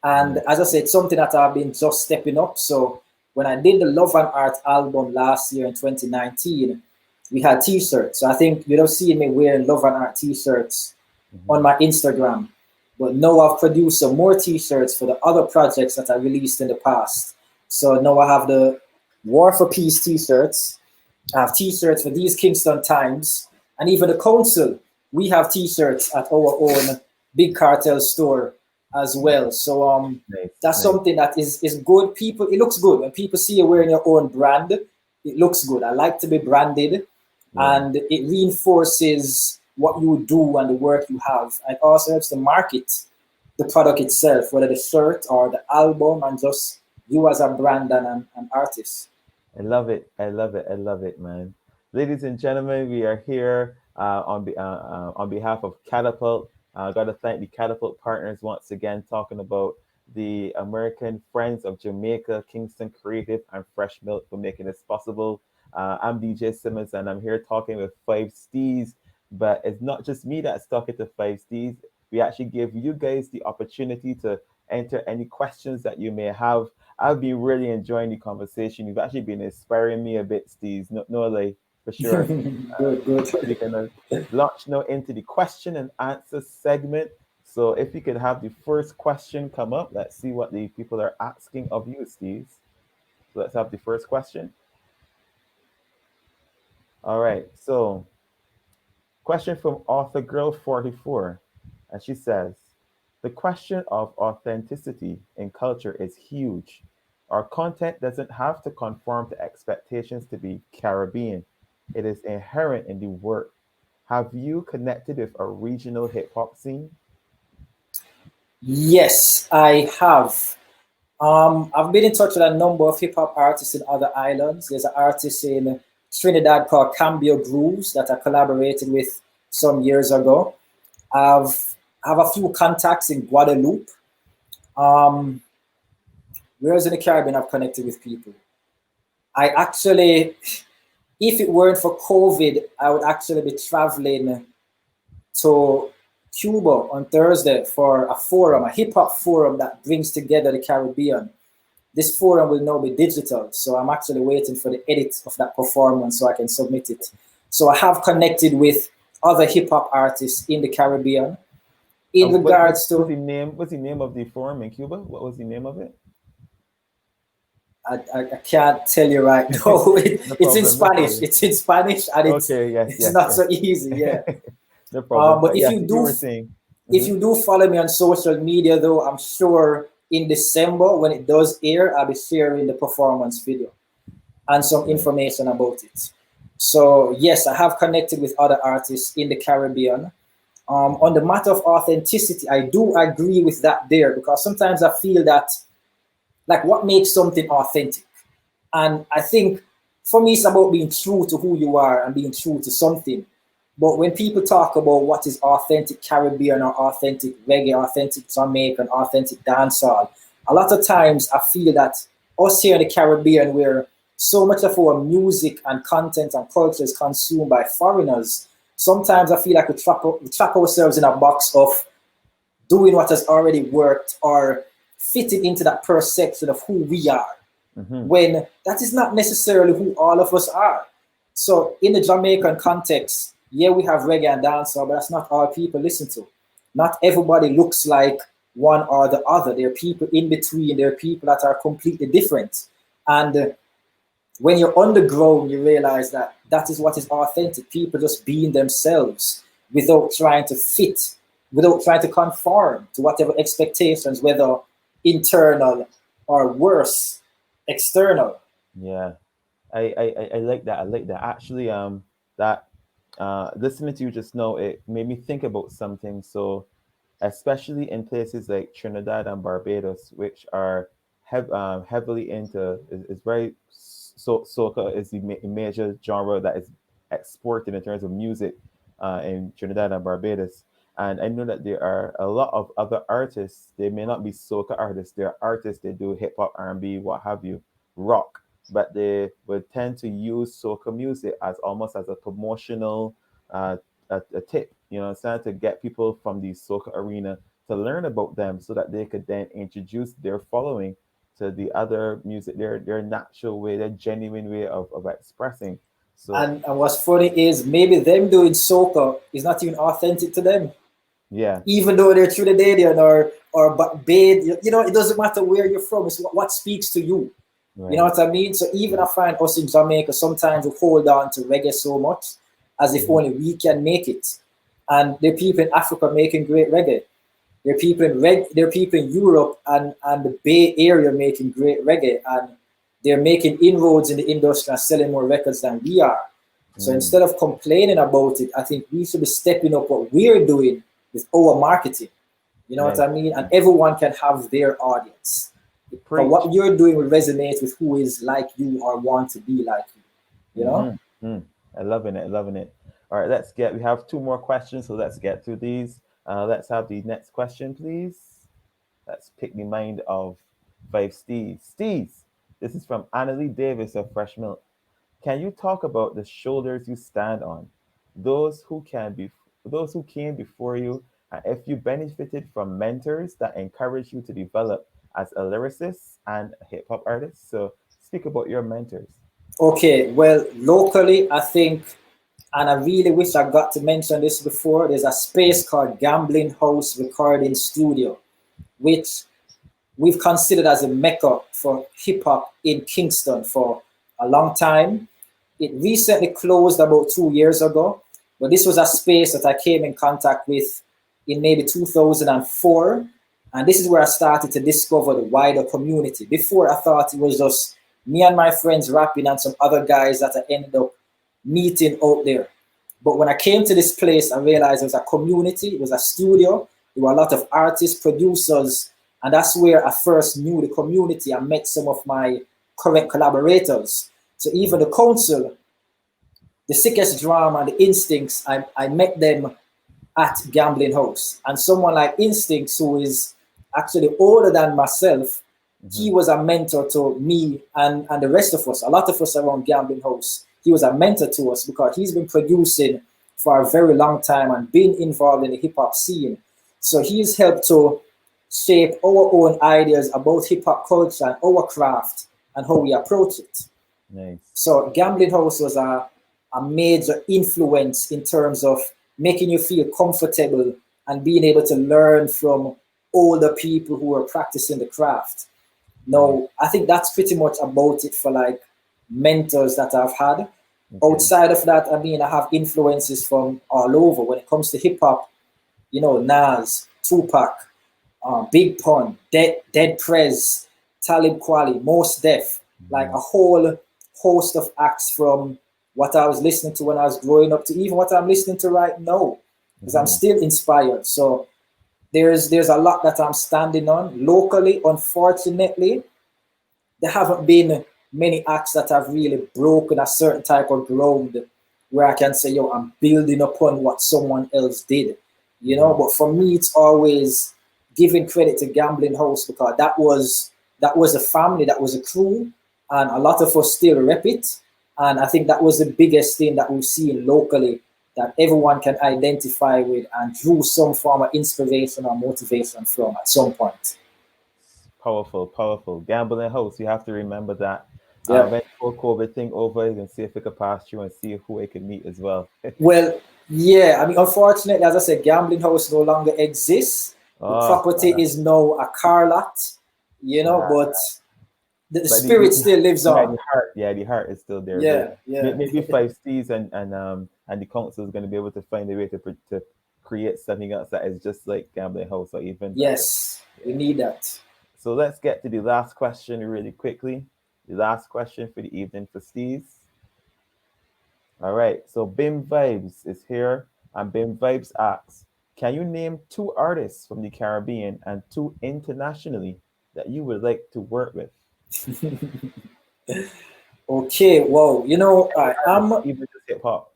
S2: And as I said, it's something that I've been just stepping up. So when I did the Love and Art album last year in 2019, we had t-shirts. So I think you'd have seen me wearing Love and Art t-shirts on my Instagram. But now I've produced some more t-shirts for the other projects that I released in the past. So now I have the War for Peace t-shirts. I have t-shirts for these Kingston times. And even the council, we have t-shirts at our own Big Cartel store as well. So that's something that is good. People, it looks good. When people see you wearing your own brand, it looks good. I like to be branded, and it reinforces what you do and the work you have. And it also helps to market the product itself, whether the shirt or the album, and just you as a brand and an artist.
S1: I love it, man. Ladies and gentlemen, we are here on behalf of Catapult. I got to thank the Catapult partners once again, talking about the American Friends of Jamaica, Kingston Creative, and Fresh Milk for making this possible. I'm DJ Simmons, and I'm here talking with Five Steez. But it's not just me that's talking to Five Steez. We actually give you guys the opportunity to enter any questions that you may have. I've been really enjoying the conversation. You've actually been inspiring me a bit, Steez. No lie, for sure.
S2: Good.
S1: We're gonna launch now into the question and answer segment. So if you could have the first question come up, let's see what the people are asking of you, Steez. So let's have the first question. All right. So question from Author Girl 44, and she says, the question of authenticity in culture is huge. Our content doesn't have to conform to expectations to be Caribbean. It is inherent in the work. Have you connected with a regional hip hop scene?
S2: Yes, I have. I've been in touch with a number of hip hop artists in other islands. There's an artist in Trinidad called Cambio Grooves that I collaborated with some years ago. I have a few contacts in Guadeloupe. Whereas in the Caribbean, I've connected with people. I actually, if it weren't for COVID, I would actually be traveling to Cuba on Thursday for a forum, a hip hop forum that brings together the Caribbean. This forum will now be digital, so I'm actually waiting for the edit of that performance so I can submit it. So I have connected with other hip hop artists in the Caribbean. In regards to
S1: what's the name of the forum in Cuba? What was the name of it?
S2: I can't tell you right now. It's in Spanish. It's in Spanish, and it's not so easy. Yeah.
S1: No problem.
S2: But if you do follow me on social media, though, I'm sure in December when it does air, I'll be sharing the performance video and some information about it. So yes, I have connected with other artists in the Caribbean. On the matter of authenticity, I do agree with that there, because sometimes I feel that, like, what makes something authentic? And I think for me, it's about being true to who you are and being true to something. But when people talk about what is authentic Caribbean or authentic reggae, authentic Jamaican, authentic dancehall, a lot of times I feel that us here in the Caribbean, where so much of our music and content and culture is consumed by foreigners, sometimes I feel like we trap ourselves in a box of doing what has already worked or fitting into that perception of who we are, when that is not necessarily who all of us are. So in the Jamaican context, yeah, we have reggae and dancehall, but that's not all people listen to. Not everybody looks like one or the other. There are people in between. There are people that are completely different. And when you're on the ground, you realize that that is what is authentic. People just being themselves without trying to fit, without trying to conform to whatever expectations, whether internal or worse, external.
S1: Yeah, I like that. I like that. Actually, that listening to you just now, it made me think about something. So, especially in places like Trinidad and Barbados, which are heavily into is very soca is the major genre that is exported in terms of music in Trinidad and Barbados. And I know that there are a lot of other artists. They may not be soca artists. They're artists. They do hip hop, R&B, what have you, rock. But they would tend to use soca music as almost as a promotional a tip, you know, to get people from the soca arena to learn about them, so that they could then introduce their following to the other music, their natural way, their genuine way of expressing. So
S2: and what's funny is maybe them doing soca is not even authentic to them.
S1: Yeah.
S2: Even though they're Trinidadian or Barbadian, you know, it doesn't matter where you're from. It's what speaks to you. Right. You know what I mean? So even I find us in Jamaica, sometimes we hold on to reggae so much as if only we can make it. And there are people in Africa making great reggae. There are people in Europe and the Bay Area making great reggae, and they're making inroads in the industry and selling more records than we are. So instead of complaining about it, I think we should be stepping up what we're doing with our marketing. You know what I mean? And everyone can have their audience. But what you're doing will resonate with who is like you or want to be like you. You know?
S1: I'm loving it. All right, we have two more questions, so let's get through these. Let's have the next question, please. Let's pick the mind of Five Steez. Steez, this is from Annalie Davis of Fresh Milk. Can you talk about the shoulders you stand on, those who came before you, and if you benefited from mentors that encourage you to develop as a lyricist and a hip hop artist? So speak about your mentors.
S2: Okay, well, locally, I think, and I really wish I got to mention this before, there's a space called Gambling House Recording Studio, which we've considered as a mecca for hip hop in Kingston for a long time. It recently closed about 2 years ago, but this was a space that I came in contact with in maybe 2004. And this is where I started to discover the wider community. Before, I thought it was just me and my friends rapping and some other guys that I ended up meeting out there. But when I came to this place, I realized it was a community, it was a studio. There were a lot of artists, producers, and that's where I first knew the community. I met some of my current collaborators. So even the council, the Sickest Drama and the Instincts, I met them at Gambling House. And someone like Instincts, who is actually older than myself, he was a mentor to me and the rest of us, a lot of us around Gambling House. He was a mentor to us because he's been producing for a very long time and been involved in the hip hop scene. So he's helped to shape our own ideas about hip hop culture and our craft and how we approach it.
S1: Nice.
S2: So Gambling House was a major influence in terms of making you feel comfortable and being able to learn from older people who are practicing the craft. Now, I think that's pretty much about it for like mentors that I've had. Okay. Outside of that, I mean, I have influences from all over. When it comes to hip hop, you know, Nas, Tupac, Big Pun, Dead Prez, Talib Kweli, Mos Def, like a whole host of acts from what I was listening to when I was growing up to even what I'm listening to right now, because I'm still inspired. So there's a lot that I'm standing on. Locally, unfortunately, there haven't been many acts that have really broken a certain type of ground where I can say, yo, I'm building upon what someone else did, you know. But for me, it's always giving credit to Gambling House, because that was a family, that was a crew, and a lot of us still rep it. And I think that was the biggest thing that we've seen locally, that everyone can identify with and drew some form of inspiration or motivation from at some point.
S1: Powerful, powerful. Gambling House, you have to remember that.
S2: Yeah.
S1: When COVID thing over, you can see if we could pass through and see who we can meet as well.
S2: Well, yeah, I mean, unfortunately, as I said, Gambling House no longer exists. The property is now a car lot, you know, but the spirit still lives on.
S1: The heart is still there.
S2: Yeah.
S1: Maybe Five Steez and the council is going to be able to find a way to create something else that is just like Gambling House or even.
S2: Yes, we need that.
S1: So let's get to the last question really quickly. The last question for the evening for Steez. All right, so Bim Vibes is here, and Bim Vibes asks, can you name 2 artists from the Caribbean and 2 internationally that you would like to work with?
S2: Okay, well, you know, I'm
S1: even just hip hop.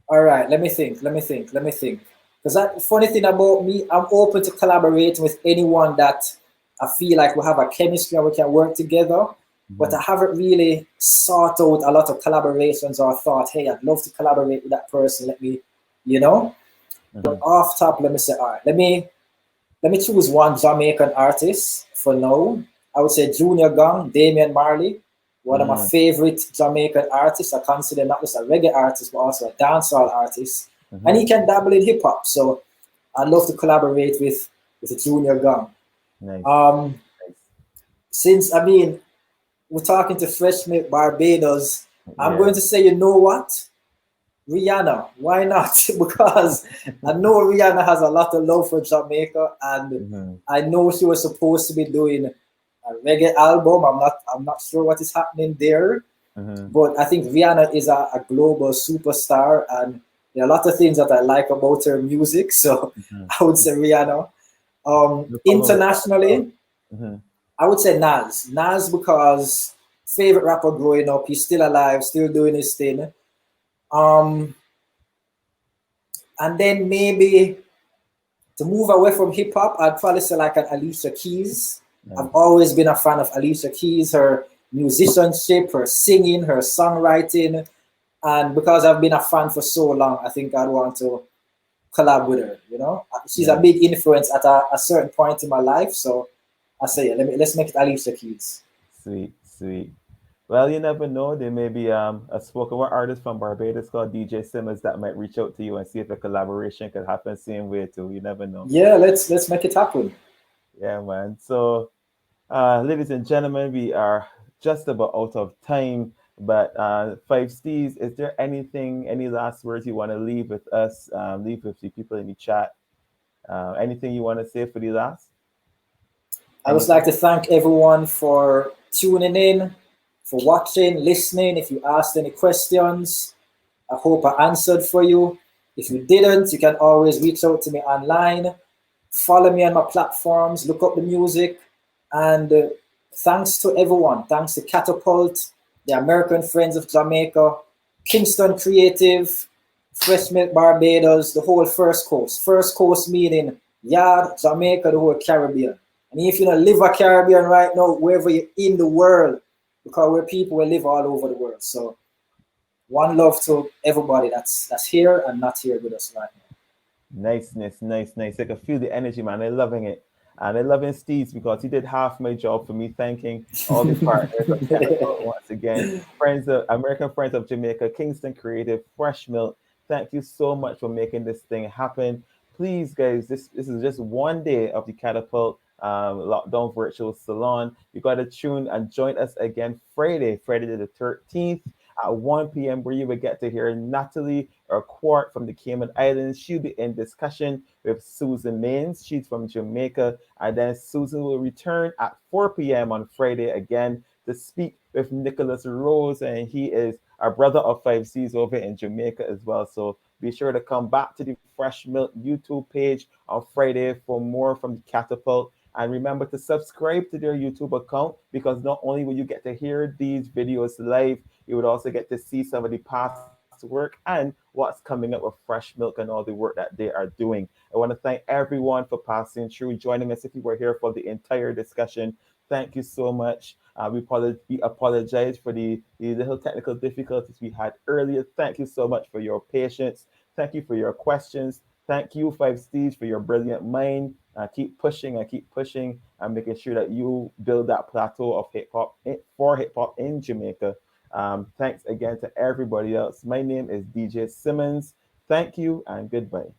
S2: All right, let me think. Because that funny thing about me, I'm open to collaborating with anyone that I feel like we have a chemistry and we can work together. But I haven't really sought out a lot of collaborations or thought, hey, I'd love to collaborate with that person. Let me, you know. But off top, let me say, all right, let me choose one Jamaican artist for now. I would say Junior Gong, Damian Marley, one of my favorite Jamaican artists. I consider not just a reggae artist, but also a dancehall artist. And he can dabble in hip hop. So I'd love to collaborate with Junior Gong.
S1: Nice.
S2: Since, I mean, we're talking to Fresh Milk Barbados, I'm going to say, you know what? Rihanna, why not? Because I know Rihanna has a lot of love for Jamaica, and I know she was supposed to be doing a reggae album. I'm not sure what is happening there, but I think Rihanna is a global superstar, and there are a lot of things that I like about her music. So I would say Rihanna. Internationally, I would say Nas. Nas, because favorite rapper growing up, he's still alive, still doing his thing. And then maybe to move away from hip hop, I'd probably say like an Alicia Keys. I've always been a fan of Alicia Keys, her musicianship, her singing, her songwriting. And because I've been a fan for so long, I think I'd want to collab with her, you know? She's a big influence at a certain point in my life. So I say, let's make it Alicia Keys.
S1: Sweet. Well, you never know. There may be a spoken word artist from Barbados called DJ Simmons that might reach out to you and see if a collaboration could happen same way too. You never know.
S2: Yeah, let's make it happen.
S1: Yeah, man. So, ladies and gentlemen, we are just about out of time. But Five Steez, is there any last words you want to leave with us, leave with the people in the chat Anything you want to say for the last?
S2: I would like to thank everyone for tuning in, for watching, listening. If you asked any questions, I hope I answered for you. If you didn't, you can always reach out to me online. Follow me on my platforms, look up the music, and thanks to everyone. Thanks to Catapult, the American Friends of Jamaica, Kingston Creative, Fresh Milk Barbados, the whole First Coast. First Coast meaning Yard, Jamaica, the whole Caribbean. And if you don't live a Caribbean right now, wherever you're in the world, because we're people who live all over the world. So one love to everybody that's here and not here with us right now.
S1: Nice. I can feel the energy, man. I'm loving it. And I'm loving Steez because he did half my job for me, thanking all the partners of Catapult once again. American Friends of Jamaica, Kingston Creative, Fresh Milk. Thank you so much for making this thing happen. Please, guys, this is just one day of the Catapult Lockdown Virtual Salon. You got to tune and join us again Friday the 13th at 1 p.m. where you will get to hear Natalie or Quart from the Cayman Islands. She'll be in discussion with Susan Mains. She's from Jamaica. And then Susan will return at 4 p.m. on Friday again to speak with Nicholas Rose. And he is our brother of Five Steez over in Jamaica as well. So be sure to come back to the Fresh Milk YouTube page on Friday for more from the Catapult. And remember to subscribe to their YouTube account because not only will you get to hear these videos live, you would also get to see some of the past work and what's coming up with Fresh Milk and all the work that they are doing. I want to thank everyone for passing through, joining us if you were here for the entire discussion. Thank you so much. We apologize for the little technical difficulties we had earlier. Thank you so much for your patience. Thank you for your questions. Thank you, Five Steez, for your brilliant mind. Keep pushing and making sure that you build that plateau of hip hop in Jamaica. Thanks again to everybody else. My name is DJ Simmons. Thank you and goodbye.